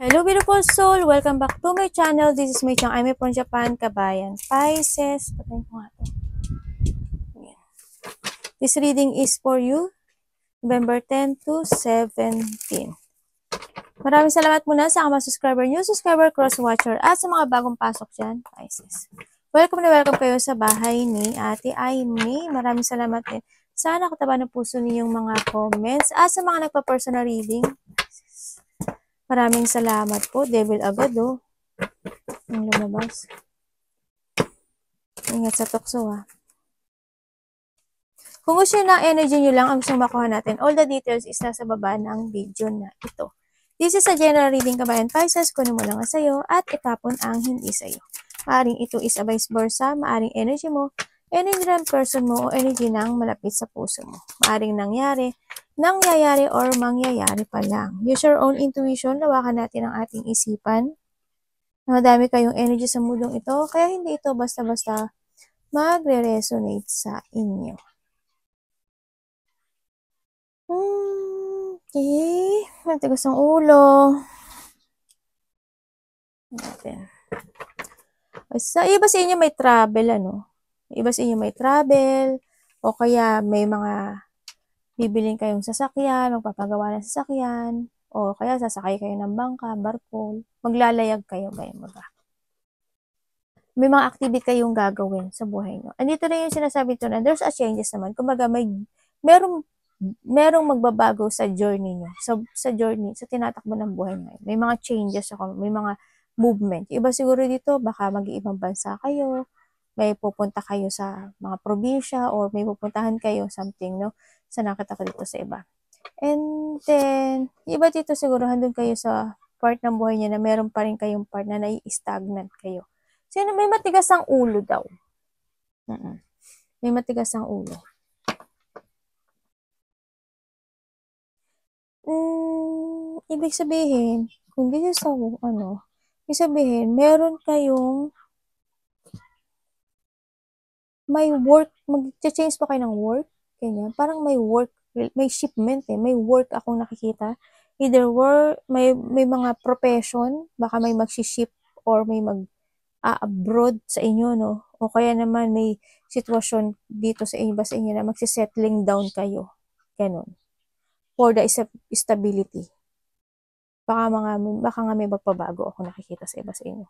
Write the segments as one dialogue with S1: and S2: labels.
S1: Hello beautiful soul! Welcome back to my channel. This is Mei Chang. I'm from Japan, Kabayan. Pisces. Patayin ko nga ito. This reading is for you, November 10 to 17. Maraming salamat muna sa mga subscriber, new subscriber, cross-watcher, at sa mga bagong pasok dyan, Pisces. Welcome na welcome kayo sa bahay ni Ate Aimee. Maraming salamat din. Sana kataba ng puso ninyong mga comments. At sa mga nagpa-personal reading, maraming salamat po. Devil agad, oh. Ang lumabas. Ingat sa tukso, ha. Kung gusto nyo ng energy nyo lang ang gusto makuha natin, all the details is nasa baba ng video na ito. This is a general reading, Kabayan Pisces. Kunin mo lang ang sayo at itapon ang hindi sayo. Maaring ito is a vice versa, maaring energy mo, energy ng person mo, o energy ng malapit sa puso mo. Maaring nangyayari or mangyayari pa lang. Use your own intuition, lawakan natin ang ating isipan. Madami kayong energy sa mundong ito, kaya hindi ito basta-basta magre-resonate sa inyo. Okay. Matigas ang ulo. Natin. Sa iba sa inyo may travel, ano? Iba sa inyo may travel, o kaya may mga bibiling kayong sasakyan, magpapagawa ng sasakyan, o kaya sasakay kayo ng bangka, barko, maglalayag kayo, ganyan mga. May mga activity kayong gagawin sa buhay nyo. Andito na yung sinasabi ito na there's a changes naman. Kumbaga, merong magbabago sa journey nyo. Sa journey, sa tinatakbo ng buhay nyo. May mga changes ako, may mga movement. Iba siguro dito, baka mag-iibang bansa kayo, may pupunta kayo sa mga probinsya, or may pupuntahan kayo something, no? Sa nakita ko dito sa iba. And then, iba dito siguro, handun kayo sa part ng buhay niya na meron pa rin kayong part na nai-stagnant kayo. So, may matigas ang ulo daw. May matigas ang ulo. Ibig sabihin, kung dito sa ibig sabihin, meron kayong may work, mag-change pa kayo ng work, ganyan. Parang may work, may shipment may work akong nakikita. Either work, may mga profession, baka may mag-ship or may mag-abroad sa inyo, no? O kaya naman may sitwasyon dito sa inyo na magsisettling down kayo. Ganun. For the stability. Baka nga may magpabago ako nakikita sa iba sa inyo.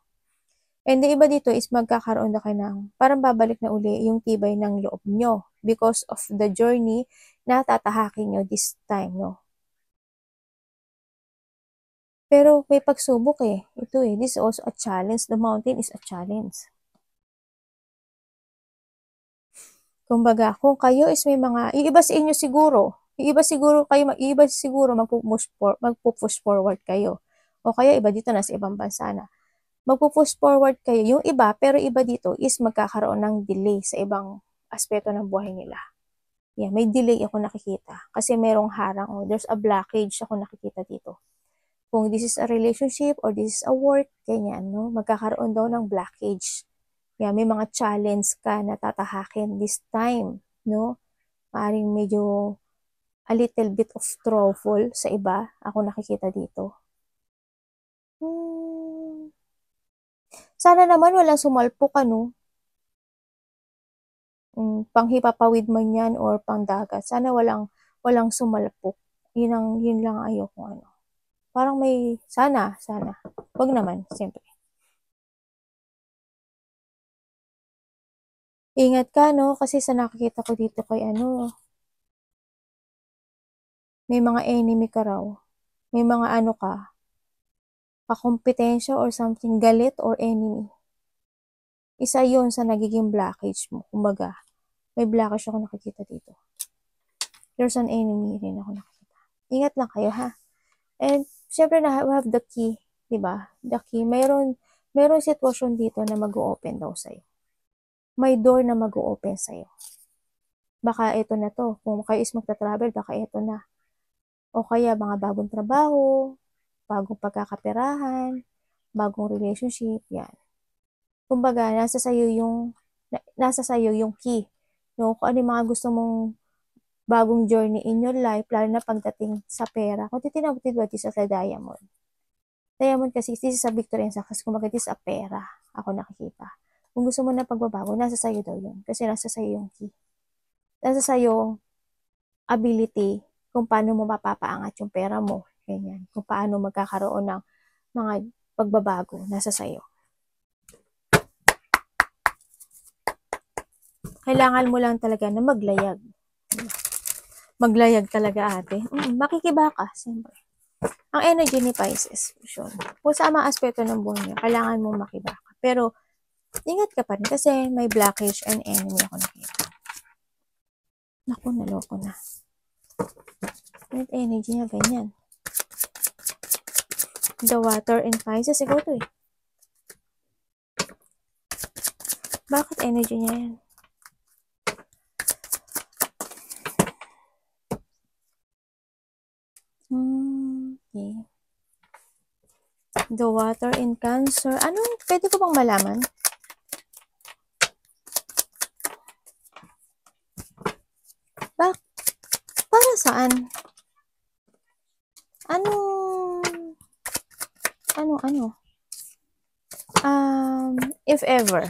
S1: And the iba dito is magkakaroon na kayo ng, parang babalik na uli yung tibay ng loob nyo because of the journey na tatahakin nyo this time, no? Pero may pagsubok Ito this is also a challenge. The mountain is a challenge. Kumbaga, kung kayo is may mga, iiba sa inyo siguro, magpo-push forward kayo. O kaya iba dito na sa ibang bansa na. Magpo-push forward kayo. Yung iba, pero iba dito is magkakaroon ng delay sa ibang aspeto ng buhay nila. Yeah, may delay ako nakikita. Kasi merong harang. There's a blockage ako nakikita dito. Kung this is a relationship or this is a work, ganyan, no? Magkakaroon daw ng blockage. Yeah, may mga challenge ka na tatahakin this time, no? Maaring medyo a little bit of trouble sa iba. Ako nakikita dito. Sana naman walang sumalpok, ano? Panghipapawid man yan or pangdagat. Sana walang sumalpok. Yun lang ayoko, ano. Parang may, sana. Wag naman, siyempre. Ingat ka, no? Kasi sa nakikita ko dito kay may mga enemy ka raw. May mga kakompetensya or something, galit or enemy. Isa yon sa nagiging blockage mo. Kumbaga, may blockage ako nakikita dito. There's an enemy rin ako nakikita. Ingat lang kayo, ha? And, syempre we have the key, diba? The key, mayroon sitwasyon dito na mag-o-open daw sa'yo. May door na mag-o-open sa'yo. Baka ito na to. Kung kayo is magta-travel, baka ito na. O kaya mga bagong trabaho, bagong pagkakaperahan, bagong relationship, yan. Kumbaga, nasa sayo yung key. No? Kung ano yung mga gusto mong bagong journey in your life, lalo na pagdating sa pera. Kung titinawag sa diamond. Diamond kasi, this is a victory and success. Kumbaga, this is a pera. Ako nakikita. Kung gusto mo na pagbabago, nasa sayo daw yun. Kasi nasa sayo yung key. Nasa sayo ability kung paano mo mapapaangat yung pera mo. Ganyan. Kung paano magkakaroon ng mga pagbabago. Nasa sayo. Kailangan mo lang talaga na maglayag. Maglayag talaga, ate. Makikibaka, siyempre. Ang energy ni Pisces, yun. Kung sa mga aspeto ng buhay niya, kailangan mong makibaka. Pero, ingat ka pa rin kasi may blockage and enemy ako nakita. Naku, naloko na. Yung energy niya, ganyan. The water in Pisces, ikaw to eh. Bakit energy niya yan? Okay. The water in Cancer. Anong, pwede ko bang malaman? Para saan? Ano? If ever.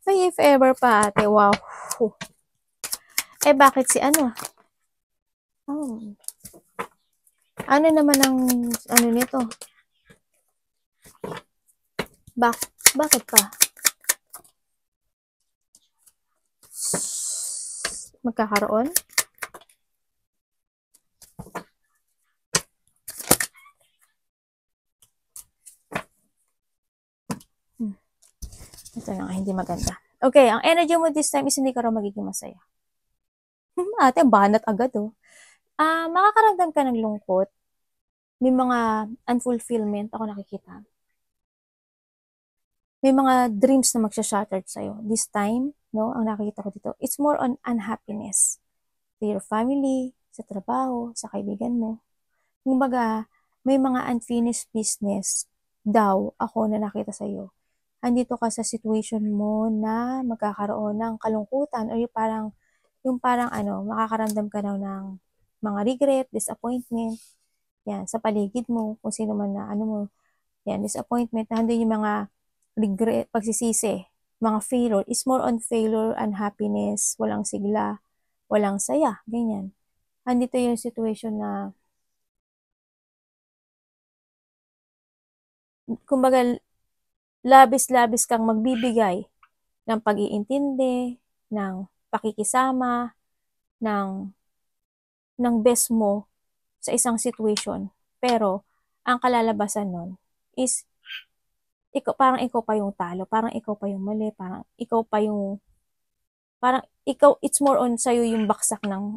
S1: May if ever pa, ate. Wow. Eh, bakit si ano? Ano naman ang, ano nito? Bakit pa? Magkakaroon? Ito na, hindi maganda. Okay, ang energy mo this time is hindi ka raw magiging masaya. Ate, banat agad oh. Makakaramdam ka ng lungkot. May mga unfulfillment ako nakikita. May mga dreams na magsha-shattered sa'yo. This time, no, ang nakikita ko dito, it's more on unhappiness. To your family, sa trabaho, sa kaibigan mo. Kumbaga, may mga unfinished business daw ako na nakita sa'yo. Andito ka sa situation mo na magkakaroon ng kalungkutan o yung parang makakaramdam ka daw ng mga regret, disappointment, yan, sa paligid mo, kung sino man na, yan, disappointment, nandun yung mga regret, pagsisisi, mga failure, is more on failure, unhappiness, walang sigla, walang saya, ganyan. Andito yung situation na, kumbaga, labis-labis kang magbibigay ng pag-iintindi, ng pakikisama, ng best mo sa isang situation. Pero, ang kalalabasan nun is, parang ikaw pa yung talo, parang ikaw pa yung mali, parang ikaw, it's more on sa'yo yung baksak ng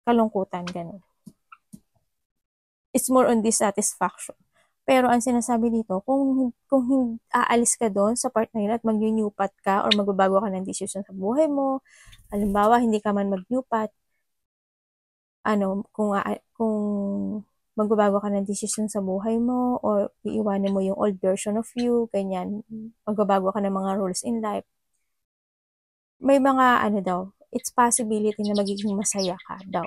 S1: kalungkutan, ganun. It's more on dissatisfaction. Pero ang sinasabi dito, kung aalis ka doon sa part na yun at mag-newpat ka or magbabago ka ng decision sa buhay mo, halimbawa, hindi ka man mag-newpat, kung magbabago ka ng decision sa buhay mo or iiwanan mo yung old version of you, ganyan, magbabago ka ng mga rules in life, may mga it's possibility na magiging masaya ka daw,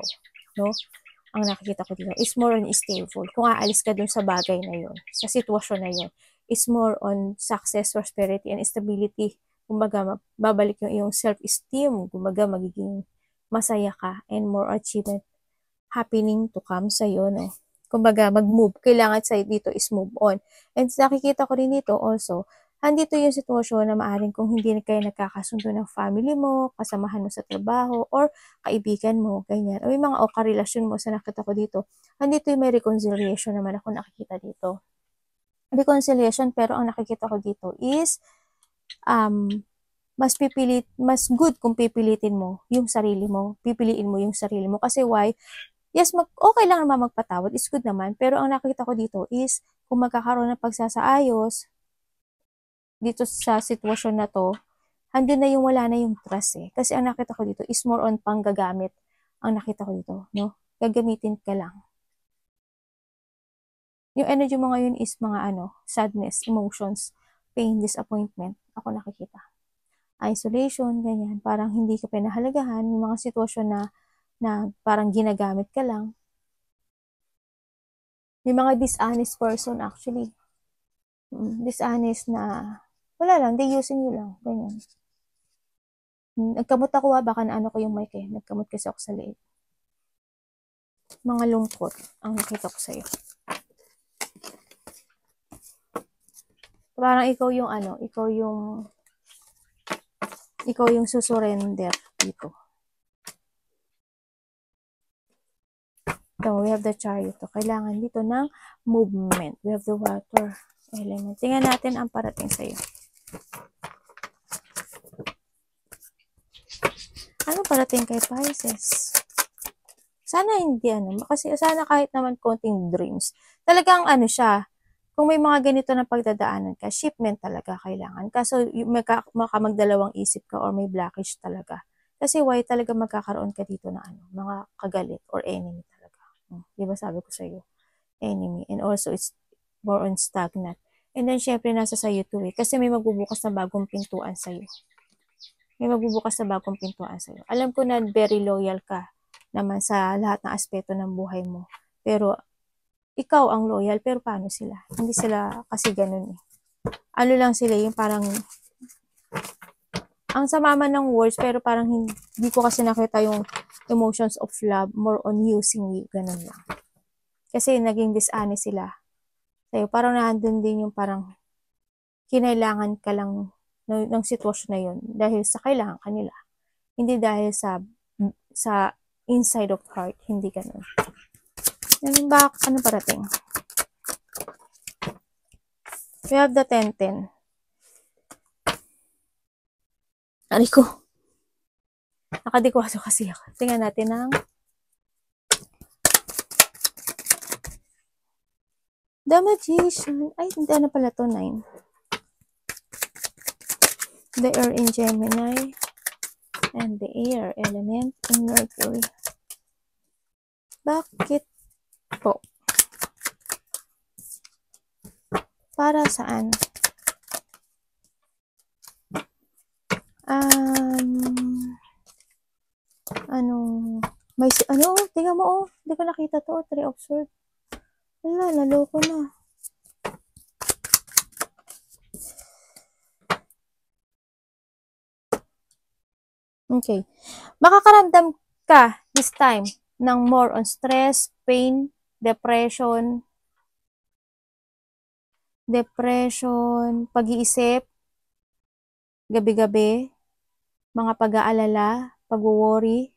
S1: no? Ang nakikita ko dito is more on stable. Kung aalis ka dun sa bagay na yun, sa sitwasyon na yun, is more on success, prosperity, and stability. Kumbaga, babalik yung iyong self-esteem. Kumbaga, magiging masaya ka and more achievement happening to come sa'yo, no? Kumbaga, mag-move. Kailangan sa'yo dito is move on. And nakikita ko rin dito also, andito yung sitwasyon na maaring kung hindi kayo nagkakasundo ng family mo, kasamahan mo sa trabaho, or kaibigan mo, ganyan. O yung mga karelasyon mo sa nakita ko dito, andito yung may reconciliation naman ako nakikita dito. Reconciliation, pero ang nakikita ko dito is, mas good kung pipilitin mo yung sarili mo, pipiliin mo yung sarili mo. Kasi why? Yes, okay lang naman magpatawad, is good naman, pero ang nakita ko dito is, kung magkakaroon ng pagsasaayos, dito sa sitwasyon na to, andun na yung wala na yung trust eh. Kasi ang nakita ko dito is more on panggagamit. Ang nakita ko dito, no? Gagamitin ka lang. Yung energy mo ngayon is mga sadness, emotions, pain, disappointment. Ako nakikita. Isolation, ganyan. Parang hindi ka pinahalagahan. Yung mga sitwasyon na parang ginagamit ka lang. May mga dishonest person actually. Dishonest na, wala lang, they using you lang. Ganyan. Nagkamot ako baka naano ko yung mic eh. Nagkamot kasi ako sa leeg. Mga lungkot ang nakita ko sa'yo. Parang ikaw yung ikaw yung susurrender dito. So, we have the chariot. Kailangan dito ng movement. We have the water element. Tingnan natin ang parating sa'yo. Ano parating kay Pisces? Sana hindi kasi sana kahit naman konting dreams. Talagang siya, kung may mga ganito na pagdadaanan ka, shipment talaga kailangan. Kaso magdalawang isip ka or may blockage talaga. Kasi why talaga magkakaroon ka dito na mga kagalit or enemy talaga. Di ba sabi ko sa'yo? Enemy. And also, it's more on stagnant. And then, syempre, nasa sa'yo to eh. Kasi may magbubukas na bagong pintuan sa'yo. May magbubukas na bagong pintuan sa'yo. Alam ko na very loyal ka naman sa lahat ng aspeto ng buhay mo. Pero, ikaw ang loyal, pero paano sila? Hindi sila kasi ganun eh. Ano lang sila, yung parang, ang sama man ng words, pero parang hindi ko kasi nakita yung emotions of love, more on using you, ganun lang. Kasi naging dishonest sila. Sa'yo, parang nandun din yung parang kinailangan ka lang ng sitwasyon na yun dahil sa kailangan kanila. Hindi dahil sa inside of heart, hindi ganun. Yan ba, ano parating? We have the 10-10. Ari ko. Nakadikwaso kasi ako. Tingnan natin ang The Magician. Ay, hindi pala to 9. The air in Gemini. And the air element in Mercury. Bakit po? Para saan? Tingnan mo hindi ko nakita to, 3 of Swords. Wala, naloko na. Okay. Makakaramdam ka this time ng more on stress, pain, depression, pag-iisip, gabi-gabi, mga pag-aalala, pag-worry.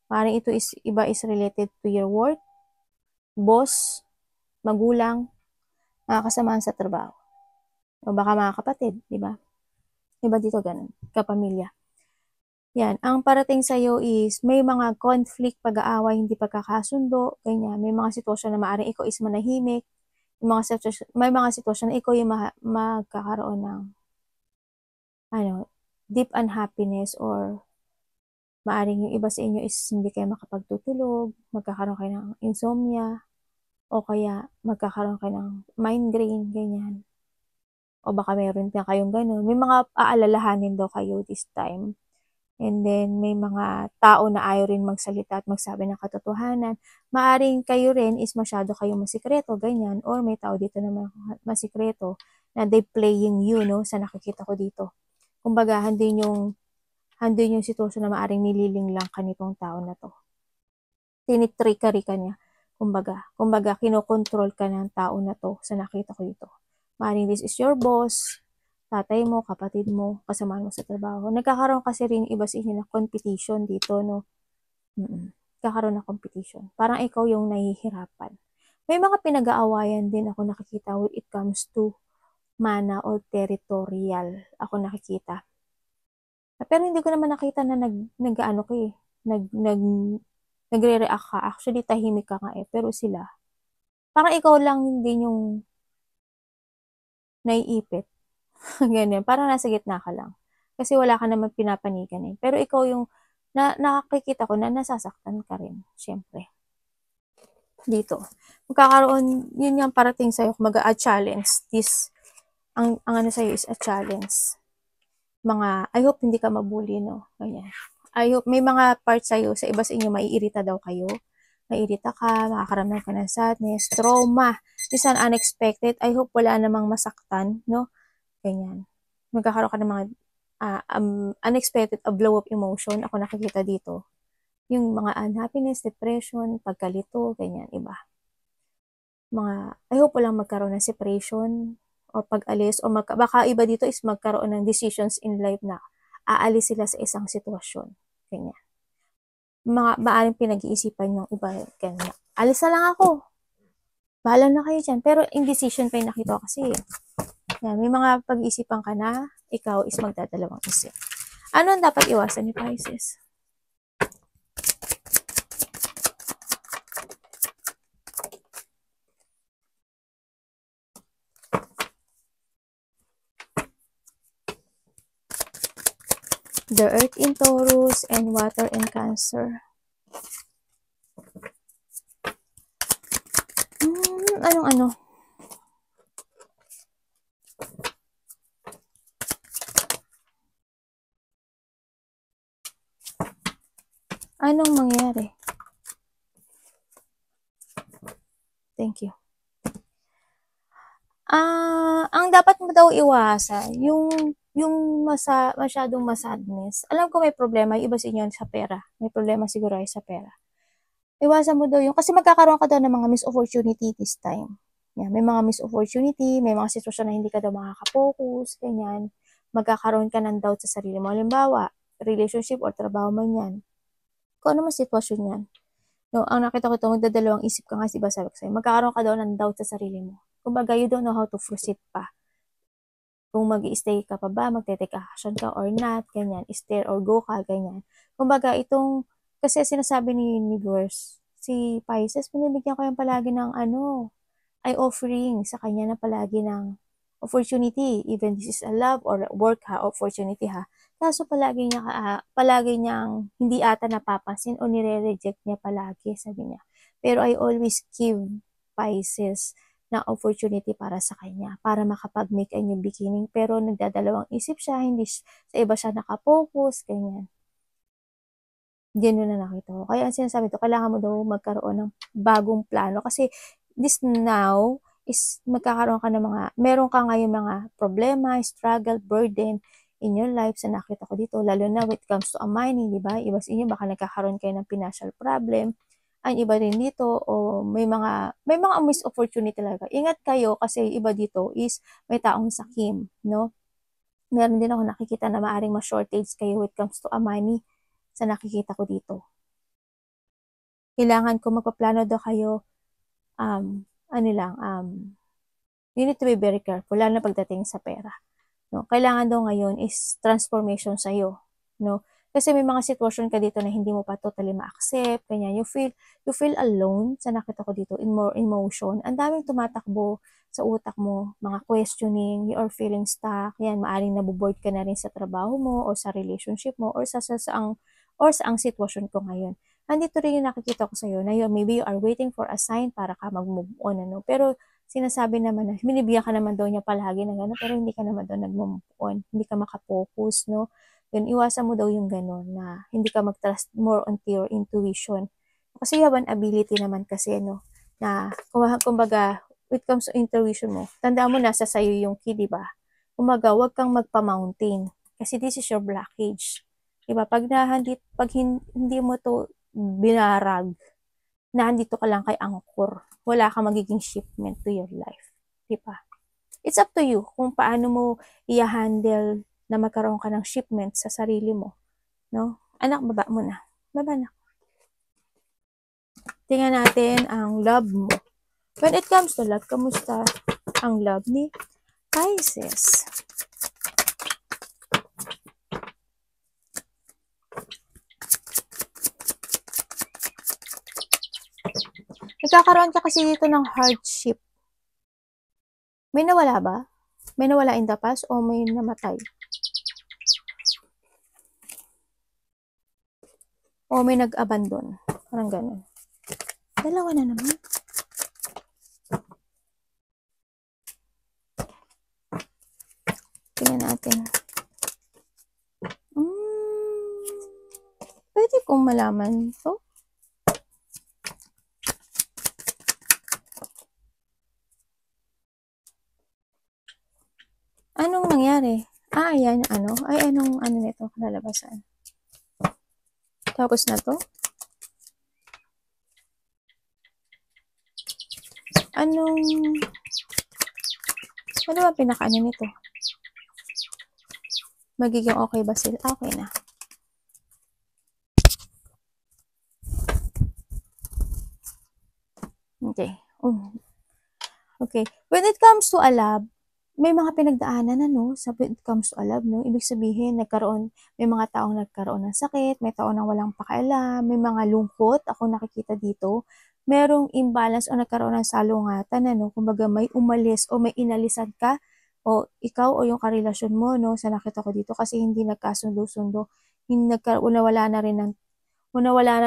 S1: Parang iba is related to your work, boss, magulang, mga kasamahan sa trabaho. O baka mga kapatid, di ba? Iba dito ganun, kapamilya. Yan, ang parating sa'yo is may mga conflict, pag-aaway, hindi pagkakasundo, ganyan. May mga sitwasyon na maaaring ikaw is manahimik. May mga sitwasyon na ikaw yung magkakaroon ng deep unhappiness or maaaring yung iba sa inyo is hindi kayo makapagtutulog, magkakaroon kayo ng insomnia, o kaya magkakaroon kayo ng migraine, ganyan. O baka meron din kayong ganun. May mga aalalahanin daw kayo this time. And then, may mga tao na ayaw rin magsalita at magsabi ng katotohanan. Maaring kayo rin is masyado kayong masikreto, ganyan. Or may tao dito na masikreto na they playing you, no? Sa nakikita ko dito. Kumbaga, handin yung sitwasyon na maaring nililing lang ka nitong tao na to. Tinitrickery ka niya. Kumbaga, kinokontrol ka ng tao na to sa nakita ko dito. Maaring this is your boss, tatay mo, kapatid mo, kasamahan mo sa trabaho. Nagkakaroon kasi rin iba sa inyo na competition dito, no? Nagkakaroon ng competition. Parang ikaw yung nahihirapan. May mga pinag-aawayan din ako nakikita when it comes to mana or territorial. Ako nakikita. Pero hindi ko naman nakita na nagre-react ka. Actually, tahimik ka nga eh. Pero sila, parang ikaw lang din yung naiipit. Ganyan. Parang nasa gitna ka lang. Kasi wala ka naman pinapanigan eh. Pero ikaw yung, nakikita ko na nasasaktan ka rin. Siyempre. Dito. Magkakaroon, yun yung parating sa'yo, a challenge. Ang ano sa'yo is a challenge. I hope hindi ka mabuli, no? Ganyan. I hope may mga parts sa'yo, sa iba sa inyo, maiirita daw kayo. Mairita ka, makakaramdam ka ng sadness, trauma, minsan unexpected. I hope wala namang masaktan, no? Ganyan. Magkakaroon ka ng mga unexpected blow of emotion. Ako nakikita dito. Yung mga unhappiness, depression, pagkalito, ganyan, iba. I hope walang magkaroon ng separation or pag-alis o baka iba dito is magkaroon ng decisions in life na aalis sila sa isang sitwasyon. Ganyan. Maaring pinag-iisipan ng iba, ganyan. Alis na lang ako. Bahala na kayo dyan. Pero indecision pa yung nakita ko kasi. Yan, may mga pag-iisipan ka na, ikaw is magdadalawang isip. Ano ang dapat iwasan ni Pisces? The Earth in Taurus and Water in Cancer. Anong? Anong mangyari? Thank you. Ang dapat mo daw iwasan, yung masyadong masadness. Alam ko may problema, yung iba sa inyo sa pera. May problema siguro ay sa pera. Iwasan mo daw yung, kasi magkakaroon ka daw ng mga missed opportunity this time. Yan, may mga missed opportunity, may mga sitwasyon na hindi ka daw makaka-focus, ganyan. Magkakaroon ka ng doubt sa sarili mo. Halimbawa, relationship or trabaho man yan. Kung ano man sitwasyon yan. No, ang nakita ko ito, magdadalawang isip ka nga, diba sabi ko sa'yo, magkakaroon ka daw ng doubt sa sarili mo. Kumbaga, you don't know how to proceed pa. Kung mag-i-stay ka pa ba, magte-take action ka or not, ganyan, stay or go ka, ganyan. Kumbaga, kasi sinasabi ni Universe, si Pisces, pinibigyan ko yung palagi ng ay offering sa kanya na palagi ng opportunity, even this is a love or work opportunity Kaso palagi niyang hindi ata napapansin o nire-reject niya palagi, sabi niya. Pero I always give Pisces na opportunity para sa kanya, para makapag-make a new beginning. Pero nagdadalawang isip siya, hindi sa iba siya nakapokus, ganyan. Ganyan na nakita ko. Kaya ang sinasabi to, kailangan mo daw magkaroon ng bagong plano. Kasi this now is magkakaroon ka ng meron ka ngayon mga problema, struggle, burden in your life sa nakita ko dito. Lalo na when it comes to a mining, di ba? Iba sa inyo, baka nagkakaroon kayo ng financial problem. Ang iba rin dito, o may mga missed opportunity talaga. Ingat kayo kasi iba dito is may taong sakim, no? Meron din ako nakikita na maaring ma-shortage kayo when it comes to a money sa nakikita ko dito. Kailangan ko magpaplano daw kayo, you need to be very careful, lalo na pagdating sa pera. No? Kailangan daw ngayon is transformation sa'yo. No? Kasi may mga sitwasyon ka dito na hindi mo pa totally ma-accept, ganyan. You feel alone, sa nakita ko dito, in more emotion. Ang daming tumatakbo sa utak mo, mga questioning, you are feeling stuck, yan, maaring nabuboard ka na rin sa trabaho mo, o sa relationship mo, or sa ang sitwasyon ko ngayon. Andito rin yung nakikita ko sa'yo, na yun, maybe you are waiting for a sign para ka mag-move on, Pero, sinasabi naman na, binibigyan ka naman daw niya palagi ng gano'n, pero hindi ka naman daw nag-move on, hindi ka makapokus, no? Yun, iwasan mo daw yung gano'n, na hindi ka mag-trust more on your intuition. Kasi you have an ability naman kasi, na, kumbaga, when it comes to intuition mo, tandaan mo nasa sayo yung key, diba? Kumbaga, huwag kang magpa-mountain, kasi this is your blockage. Diba? Pag hindi mo to binarag, na andito ka lang kay angkor, wala kang magiging shipment to your life. Diba? It's up to you kung paano mo i-handle na magkaroon ka ng shipment sa sarili mo. No? Anak, baba mo na. Baba na. Tingnan natin ang love mo. When it comes to love, kamusta ang love ni Pisces? Nagkakaroon ka kasi dito ng hardship. May nawala ba? May nawala in the past o may namatay? O may nag-abandon? Parang ganun. Dalawa na naman. Tingnan natin. Pwede kong malaman to? nangyari? Ayan, ano? Ay, anong, ano nito? Kalalabasan. Tapos na to? Anong, ano ba pinaka-ano nito? Magiging okay ba sila? Okay na. Okay. Okay. When it comes to a lab, may mga pinagdaanan ano, sa when it comes to a lab, no? Ibig sabihin, may mga taong nagkaroon ng sakit, may taong na walang pakialam, may mga lungkot, ako nakikita dito, merong imbalance o nagkaroon ng salungatan, ano, kumbaga may umalis o may inalisan ka, o ikaw o yung karelasyon mo, no, sa nakita ko dito, kasi hindi nagkasundo-sundo, nawala na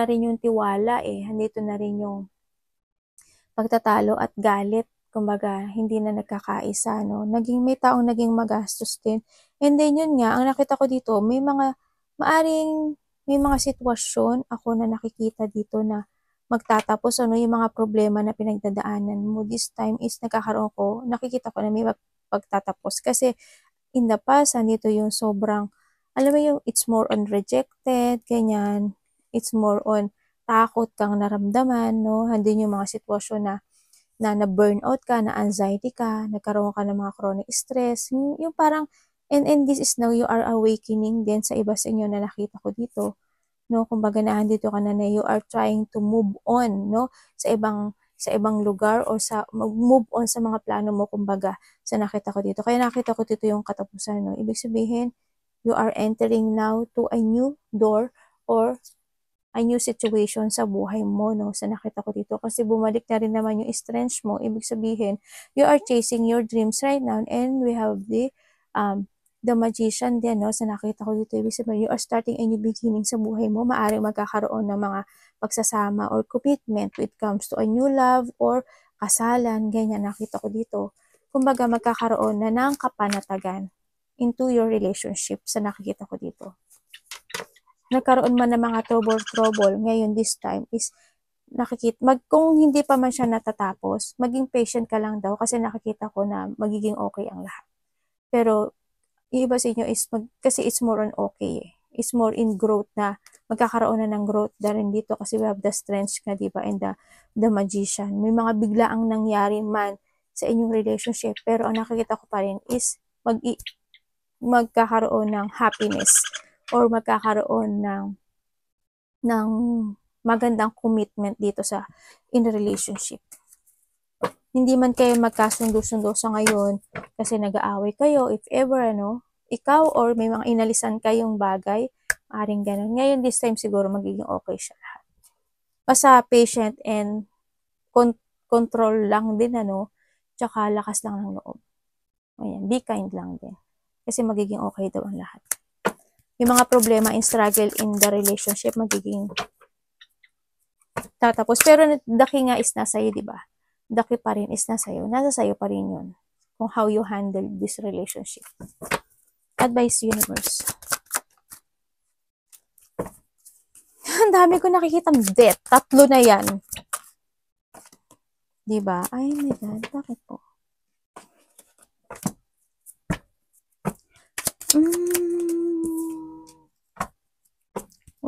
S1: rin yung tiwala, andito na rin yung pagtatalo at galit, kumbaga, hindi na nagkakaisa, no? May taong naging magastos din. And then, yun nga, ang nakita ko dito, may mga sitwasyon ako na nakikita dito na magtatapos, ano, yung mga problema na pinagdadaanan mo. This time is nakikita ko na may pagtatapos. Kasi, in the past, nandito yung sobrang, alam mo yung, it's more on rejected, ganyan. It's more on takot kang naramdaman, no? Handin yung mga sitwasyon na burnout ka, na anxiety ka, nagkaroon ka ng mga chronic stress, yung parang, and this is now you are awakening din sa iba sa inyo na nakita ko dito, no? Kumbaga nandito ka na you are trying to move on, no? Sa ibang lugar or move on sa mga plano mo, kumbaga, sa nakita ko dito. Kaya nakita ko dito yung katapusan, no? Ibig sabihin, you are entering now to a new door or a new situation sa buhay mo, no? Sa nakita ko dito. Kasi bumalik na rin naman yung strength mo. Ibig sabihin, you are chasing your dreams right now. And we have the magician din, no? Sa nakita ko dito. Ibig sabihin, you are starting a new beginning sa buhay mo. Maaring magkakaroon ng mga pagsasama or commitment when it comes to a new love or kasalan. Ganyan, nakita ko dito. Kumbaga, magkakaroon na ng kapanatagan into your relationship sa nakikita ko dito. Nagkaroon man ng mga trouble, ngayon this time is kung hindi pa man siya natatapos, maging patient ka lang daw kasi nakikita ko na magiging okay ang lahat. Pero, yung iba sa inyo is, kasi it's more on okay It's more in growth na, magkakaroon na ng growth rin dito kasi we have the strength nga, diba? And the magician. May mga biglaang nangyari man sa inyong relationship, pero ang nakikita ko pa rin is, magkakaroon ng happiness or magkakaroon ng magandang commitment dito in a relationship. Hindi man kayo magkasundo-sundo sa ngayon kasi nag-aaway kayo, if ever, ano, ikaw or may mga inalisan kayong bagay, maaring ganun. Ngayon, this time siguro magiging okay siya lahat. Basta patient and control lang din, ano, tsaka lakas lang ng loob. Ayan, be kind lang din. Kasi magiging okay daw ang lahat. Yung mga problema and struggle in the relationship magiging tatapos. Pero daki nga is nasa iyo, diba? Daki pa rin is nasa iyo. Nasa sayo pa rin yun. Kung how you handle this relationship. Advice universe. Ang dami ko nakikitang death. 3 na yan. Diba? Ay my God. Bakit po?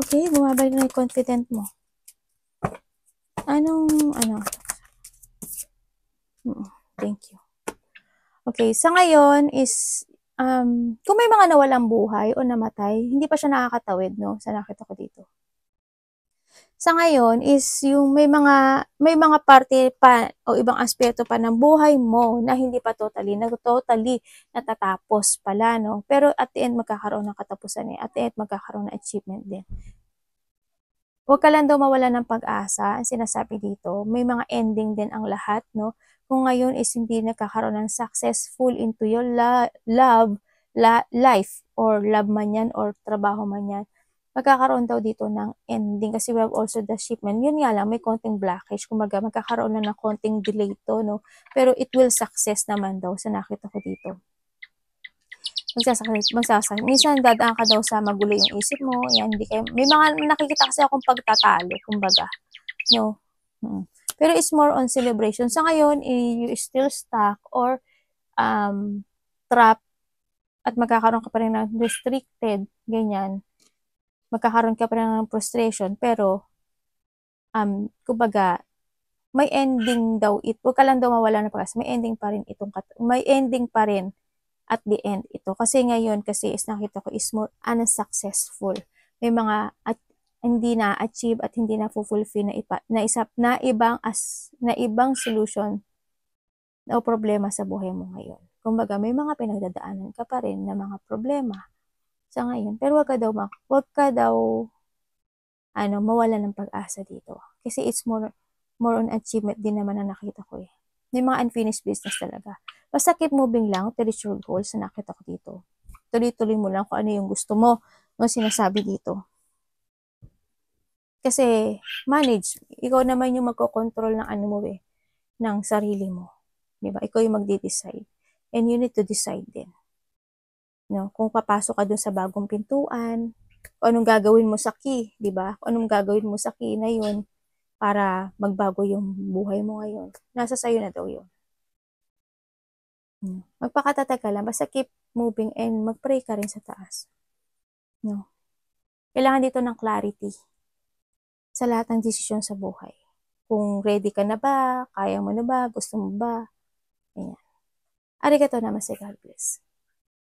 S1: Okay, bumabalik na yung confident mo. Thank you. Okay, sa ngayon is, kung may mga nawalang buhay o namatay, hindi pa siya nakakatawid, no? Sa nakita ko dito. Sa ngayon is yung may mga parte pa o ibang aspeto pa ng buhay mo na hindi pa totally natatapos pala, no? Pero at the end magkakaroon ng katapusan At the end magkakaroon ng achievement din. Huwag ka lang daw mawala ng pag-asa. Ang sinasabi dito, may mga ending din ang lahat, no? Kung ngayon is hindi nagkakaroon ng successful into your life or love man yan or trabaho man yan, magkakaroon daw dito ng ending kasi we have also the shipment. Yun nga lang, may konting blockage. Kumaga, magkakaroon na ng konting delay to, no? Pero it will success naman daw sa nakita ko dito. Magsasakit. Minsan dadaan ka daw sa magulo yung isip mo. Yan, may mga nakikita kasi akong pagtatalo, kumbaga. No? Pero it's more on celebration. Sa ngayon, you still stuck or trapped at magkakaroon ka pa rin ng restricted, ganyan, magkakaroon ka pa rin ng frustration, pero, kumbaga, may ending daw huwag ka lang daw mawala ng pag-asa, may ending pa rin may ending pa rin at the end ito. Kasi ngayon kasi is nakita ko is more unsuccessful. May mga hindi na-achieve at hindi na-fulfill na ibang solution o problema sa buhay mo ngayon. Kumbaga, may mga pinagdadaanan ka pa rin na mga problema sa ngayon. Pero wag ka daw mawala ng pag-asa dito. Kasi it's more on achievement din naman na nakita ko eh. May mga unfinished business talaga. Basta keep moving lang to reach your goals na nakita ko dito. Tuloy-tuloy mo lang kung ano yung gusto mo ng sinasabi dito. Kasi ikaw naman yung magkocontrol ng ano mo ng sarili mo. Diba? Ikaw yung magde-decide. And you need to decide din. No? Kung papasok ka dun sa bagong pintuan, kung anong gagawin mo sa key, diba? Kung anong gagawin mo sa key na yun para magbago yung buhay mo ngayon. Nasa sayo na daw yun. Magpakatatag ka lang, basta keep moving and mag-pray ka rin sa taas. No? Kailangan dito ng clarity sa lahat ng desisyon sa buhay. Kung ready ka na ba, kaya mo na ba, gusto mo ba, ayan. Arigatou namaste, God bless.